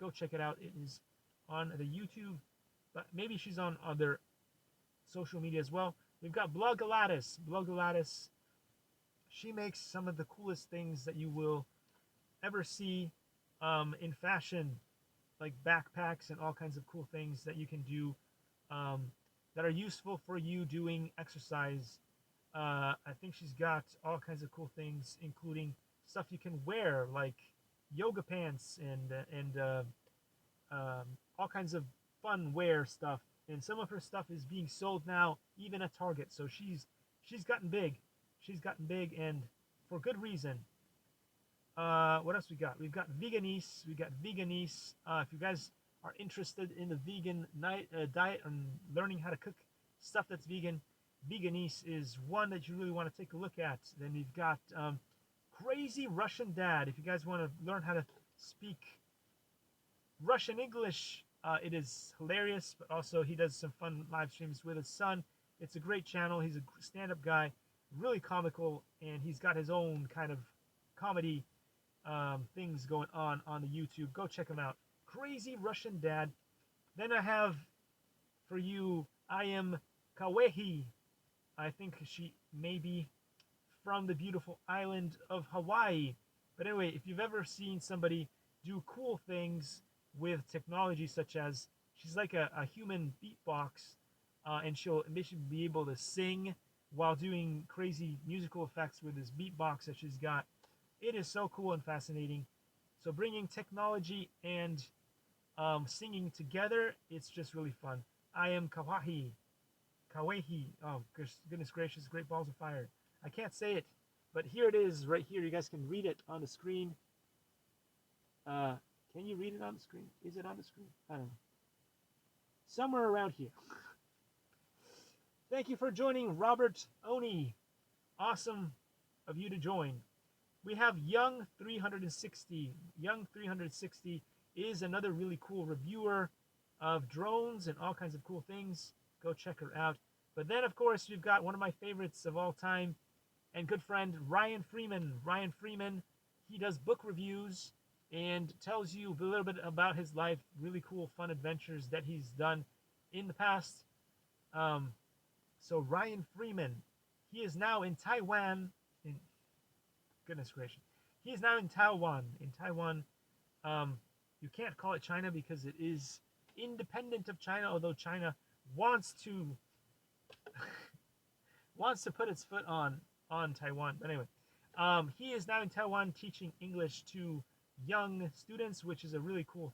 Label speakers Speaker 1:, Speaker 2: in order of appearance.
Speaker 1: Go check it out. It is on the YouTube, but maybe she's on other social media as well. We've got Blogalatis. Blogalatis, she makes some of the coolest things that you will ever see in fashion, like backpacks and all kinds of cool things that you can do um, that are useful for you doing exercise. I think she's got all kinds of cool things, including stuff you can wear, like yoga pants and all kinds of fun wear stuff. And some of her stuff is being sold now, even at Target. So she's gotten big. She's gotten big, and for good reason. What else we got? We've got Veganese. We got Veganese. If you guys are interested in the vegan diet and learning how to cook stuff that's vegan, Veganese is one that you really want to take a look at. Then you've got Crazy Russian Dad. If you guys want to learn how to speak Russian English, it is hilarious, but also he does some fun live streams with his son. It's a great channel. He's a stand-up guy, really comical, and he's got his own kind of comedy things going on the YouTube. Go check him out. Crazy Russian Dad. Then I have for you, I am Kawehi. I think she may be from the beautiful island of Hawaii. But anyway, if you've ever seen somebody do cool things with technology, such as she's like a human beatbox, and she'll be able to sing while doing crazy musical effects with this beatbox that she's got. It is so cool and fascinating. So bringing technology and singing together, it's just really fun. I am Kawahi. Kawehi. Oh, goodness gracious, great balls of fire. I can't say it, but here it is right here. You guys can read it on the screen. Can you read it on the screen? Is it on the screen? I don't know. Somewhere around here. Thank you for joining, Robert Oni. Awesome of you to join. We have Young 360. Young 360 is another really cool reviewer of drones and all kinds of cool things. Go check her out. But then, of course, we've got one of my favorites of all time and good friend, Ryan Freeman. Ryan Freeman, he does book reviews and tells you a little bit about his life, really cool, fun adventures that he's done in the past. So Ryan Freeman, he is now in Taiwan. Goodness gracious. He is now in Taiwan. In Taiwan, you can't call it China because it is independent of China, although China wants to put its foot on Taiwan. But anyway, he is now in Taiwan teaching English to young students, which is a really cool